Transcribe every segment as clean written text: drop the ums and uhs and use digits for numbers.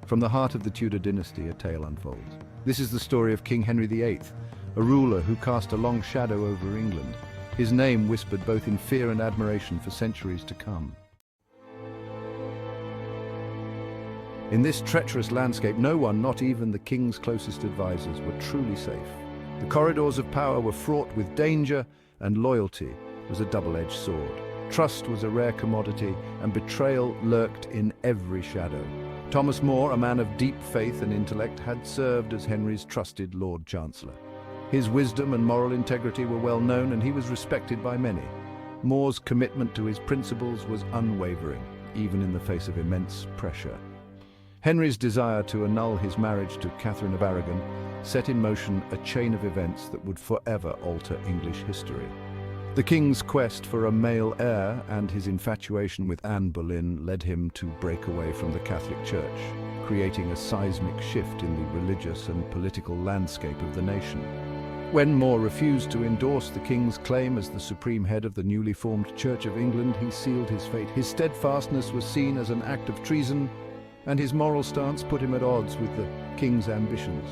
From the heart of the Tudor dynasty, a tale unfolds. This is the story of King Henry VIII, a ruler who cast a long shadow over England, his name whispered both in fear and admiration for centuries to come. In this treacherous landscape, no one, not even the king's closest advisors, were truly safe. The corridors of power were fraught with danger, and loyalty was a double-edged sword. Trust was a rare commodity, and betrayal lurked in every shadow. Thomas More, a man of deep faith and intellect, had served as Henry's trusted Lord Chancellor. His wisdom and moral integrity were well known, and he was respected by many. More's commitment to his principles was unwavering, even in the face of immense pressure. Henry's desire to annul his marriage to Catherine of Aragon set in motion a chain of events that would forever alter English history. The king's quest for a male heir and his infatuation with Anne Boleyn led him to break away from the Catholic Church, creating a seismic shift in the religious and political landscape of the nation. When More refused to endorse the king's claim as the supreme head of the newly formed Church of England, he sealed his fate. His steadfastness was seen as an act of treason, and his moral stance put him at odds with the king's ambitions.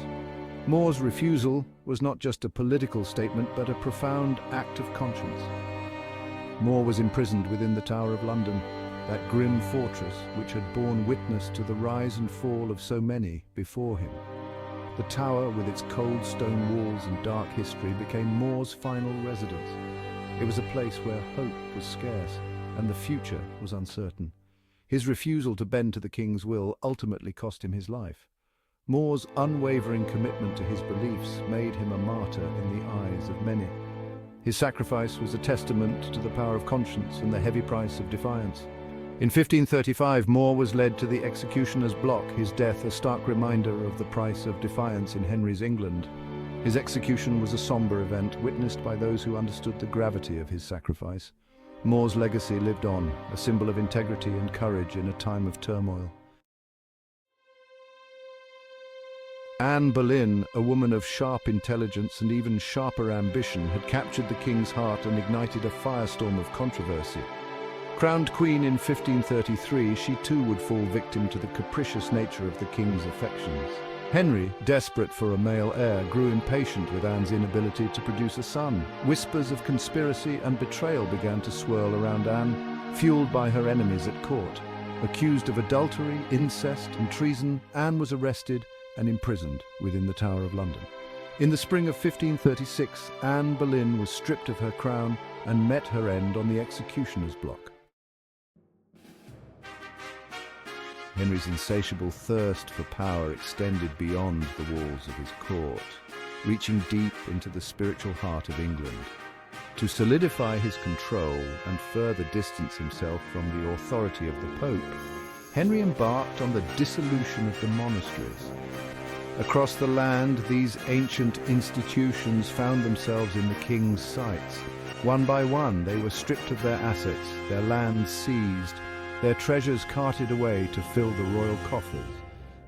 More's refusal was not just a political statement, but a profound act of conscience. More was imprisoned within the Tower of London, that grim fortress which had borne witness to the rise and fall of so many before him. The tower, with its cold stone walls and dark history, became More's final residence. It was a place where hope was scarce and the future was uncertain. His refusal to bend to the king's will ultimately cost him his life. More's unwavering commitment to his beliefs made him a martyr in the eyes of many. His sacrifice was a testament to the power of conscience and the heavy price of defiance. In 1535, More was led to the executioner's block, his death a stark reminder of the price of defiance in Henry's England. His execution was a somber event, witnessed by those who understood the gravity of his sacrifice. More's legacy lived on, a symbol of integrity and courage in a time of turmoil. Anne Boleyn, a woman of sharp intelligence and even sharper ambition, had captured the king's heart and ignited a firestorm of controversy. Crowned queen in 1533, she too would fall victim to the capricious nature of the king's affections. Henry, desperate for a male heir, grew impatient with Anne's inability to produce a son. Whispers of conspiracy and betrayal began to swirl around Anne, fueled by her enemies at court. Accused of adultery, incest, and treason, Anne was arrested and imprisoned within the Tower of London. In the spring of 1536, Anne Boleyn was stripped of her crown and met her end on the executioner's block. Henry's insatiable thirst for power extended beyond the walls of his court, reaching deep into the spiritual heart of England. To solidify his control and further distance himself from the authority of the Pope, Henry embarked on the dissolution of the monasteries. Across the land, these ancient institutions found themselves in the king's sights. One by one, they were stripped of their assets, their lands seized, their treasures carted away to fill the royal coffers.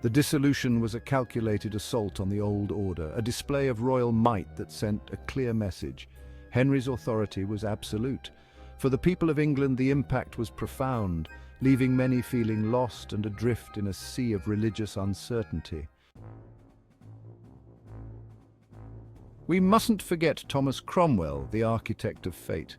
The dissolution was a calculated assault on the old order, a display of royal might that sent a clear message. Henry's authority was absolute. For the people of England, the impact was profound, leaving many feeling lost and adrift in a sea of religious uncertainty. We mustn't forget Thomas Cromwell, the architect of fate.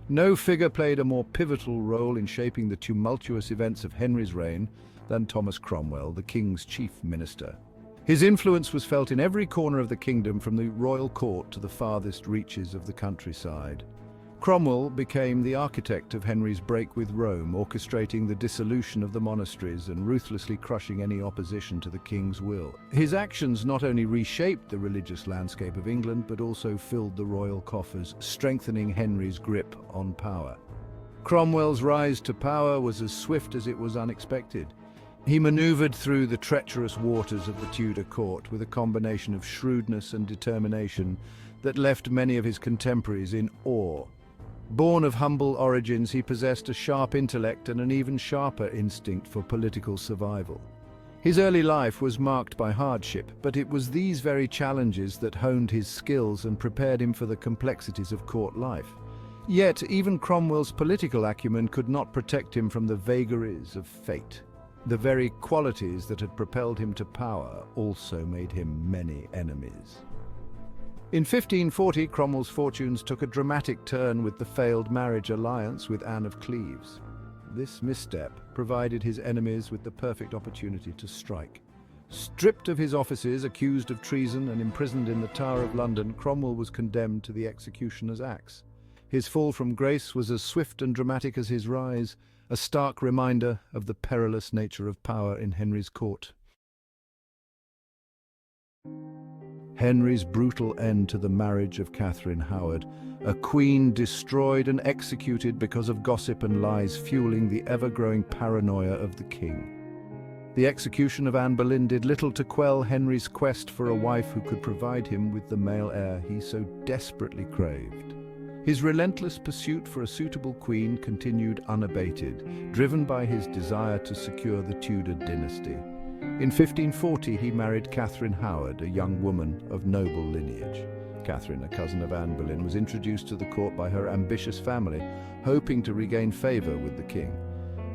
No figure played a more pivotal role in shaping the tumultuous events of Henry's reign than Thomas Cromwell, the king's chief minister. His influence was felt in every corner of the kingdom, from the royal court to the farthest reaches of the countryside. Cromwell became the architect of Henry's break with Rome, orchestrating the dissolution of the monasteries and ruthlessly crushing any opposition to the king's will. His actions not only reshaped the religious landscape of England, but also filled the royal coffers, strengthening Henry's grip on power. Cromwell's rise to power was as swift as it was unexpected. He maneuvered through the treacherous waters of the Tudor court with a combination of shrewdness and determination that left many of his contemporaries in awe. Born of humble origins, he possessed a sharp intellect and an even sharper instinct for political survival. His early life was marked by hardship, but it was these very challenges that honed his skills and prepared him for the complexities of court life. Yet, even Cromwell's political acumen could not protect him from the vagaries of fate. The very qualities that had propelled him to power also made him many enemies. In 1540, Cromwell's fortunes took a dramatic turn with the failed marriage alliance with Anne of Cleves. This misstep provided his enemies with the perfect opportunity to strike. Stripped of his offices, accused of treason and imprisoned in the Tower of London, Cromwell was condemned to the executioner's axe. His fall from grace was as swift and dramatic as his rise, a stark reminder of the perilous nature of power in Henry's court. Henry's brutal end to the marriage of Katherine Howard, a queen destroyed and executed because of gossip and lies fueling the ever-growing paranoia of the king. The execution of Anne Boleyn did little to quell Henry's quest for a wife who could provide him with the male heir he so desperately craved. His relentless pursuit for a suitable queen continued unabated, driven by his desire to secure the Tudor dynasty. In 1540, he married Katherine Howard, a young woman of noble lineage. Katherine, a cousin of Anne Boleyn, was introduced to the court by her ambitious family, hoping to regain favor with the king.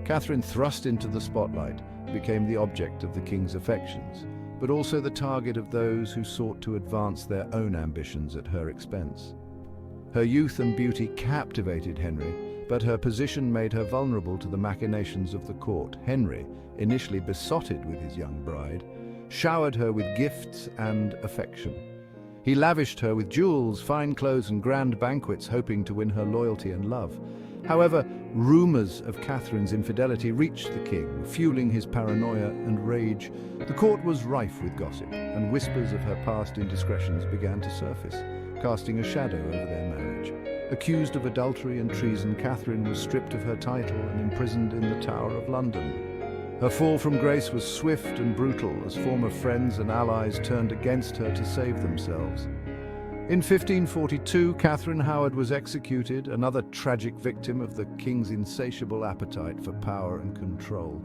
Katherine, thrust into the spotlight, became the object of the king's affections, but also the target of those who sought to advance their own ambitions at her expense. Her youth and beauty captivated Henry, but her position made her vulnerable to the machinations of the court. Henry, initially besotted with his young bride, showered her with gifts and affection. He lavished her with jewels, fine clothes, and grand banquets, hoping to win her loyalty and love. However, rumors of Catherine's infidelity reached the king, fueling his paranoia and rage. The court was rife with gossip, and whispers of her past indiscretions began to surface, casting a shadow over their marriage. Accused of adultery and treason, Katherine was stripped of her title and imprisoned in the Tower of London. Her fall from grace was swift and brutal as former friends and allies turned against her to save themselves. In 1542, Katherine Howard was executed, another tragic victim of the king's insatiable appetite for power and control.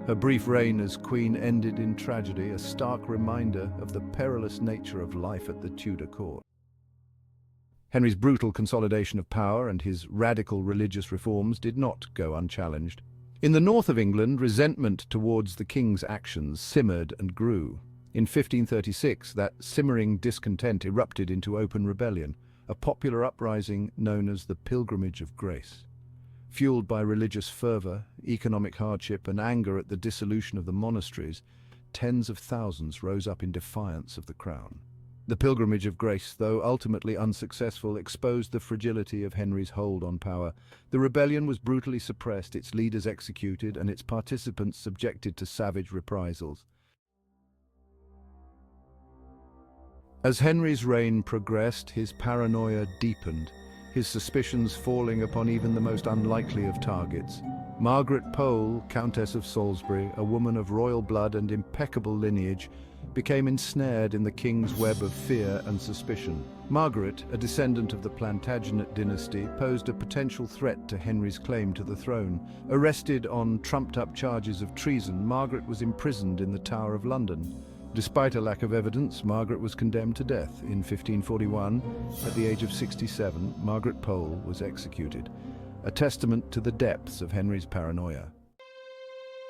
Her brief reign as queen ended in tragedy, a stark reminder of the perilous nature of life at the Tudor court. Henry's brutal consolidation of power and his radical religious reforms did not go unchallenged. In the north of England, resentment towards the king's actions simmered and grew. In 1536, that simmering discontent erupted into open rebellion, a popular uprising known as the Pilgrimage of Grace. Fueled by religious fervor, economic hardship, and anger at the dissolution of the monasteries, tens of thousands rose up in defiance of the crown. The Pilgrimage of Grace, though ultimately unsuccessful, exposed the fragility of Henry's hold on power. The rebellion was brutally suppressed, its leaders executed, and its participants subjected to savage reprisals. As Henry's reign progressed, his paranoia deepened, his suspicions falling upon even the most unlikely of targets. Margaret Pole, Countess of Salisbury, a woman of royal blood and impeccable lineage, became ensnared in the king's web of fear and suspicion. Margaret, a descendant of the Plantagenet dynasty, posed a potential threat to Henry's claim to the throne. Arrested on trumped-up charges of treason, Margaret was imprisoned in the Tower of London. Despite a lack of evidence, Margaret was condemned to death. In 1541, at the age of 67, Margaret Pole was executed, a testament to the depths of Henry's paranoia.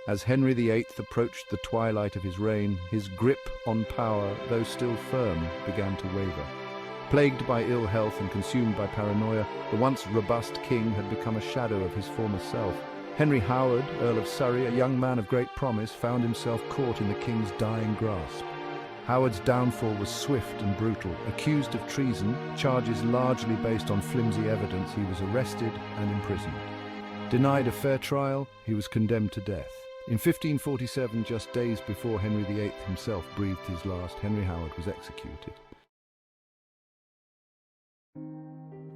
As Henry VIII approached the twilight of his reign, his grip on power, though still firm, began to waver. Plagued by ill health and consumed by paranoia, the once robust king had become a shadow of his former self. Henry Howard, Earl of Surrey, a young man of great promise, found himself caught in the king's dying grasp. Howard's downfall was swift and brutal. Accused of treason, charges largely based on flimsy evidence, he was arrested and imprisoned. Denied a fair trial, he was condemned to death. In 1547, just days before Henry VIII himself breathed his last, Henry Howard was executed.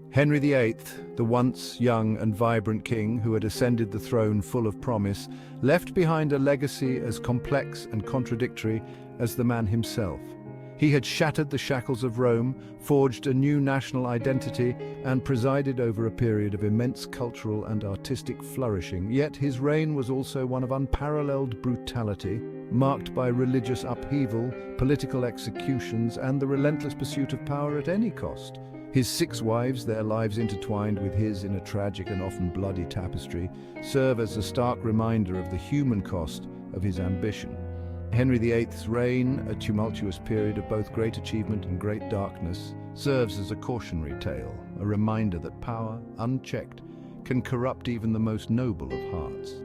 Henry VIII, the once young and vibrant king who had ascended the throne full of promise, left behind a legacy as complex and contradictory as the man himself. He had shattered the shackles of Rome, forged a new national identity, and presided over a period of immense cultural and artistic flourishing. Yet his reign was also one of unparalleled brutality, marked by religious upheaval, political executions, and the relentless pursuit of power at any cost. His 6 wives, their lives intertwined with his in a tragic and often bloody tapestry, serve as a stark reminder of the human cost of his ambition. Henry VIII's reign, a tumultuous period of both great achievement and great darkness, serves as a cautionary tale, a reminder that power, unchecked, can corrupt even the most noble of hearts.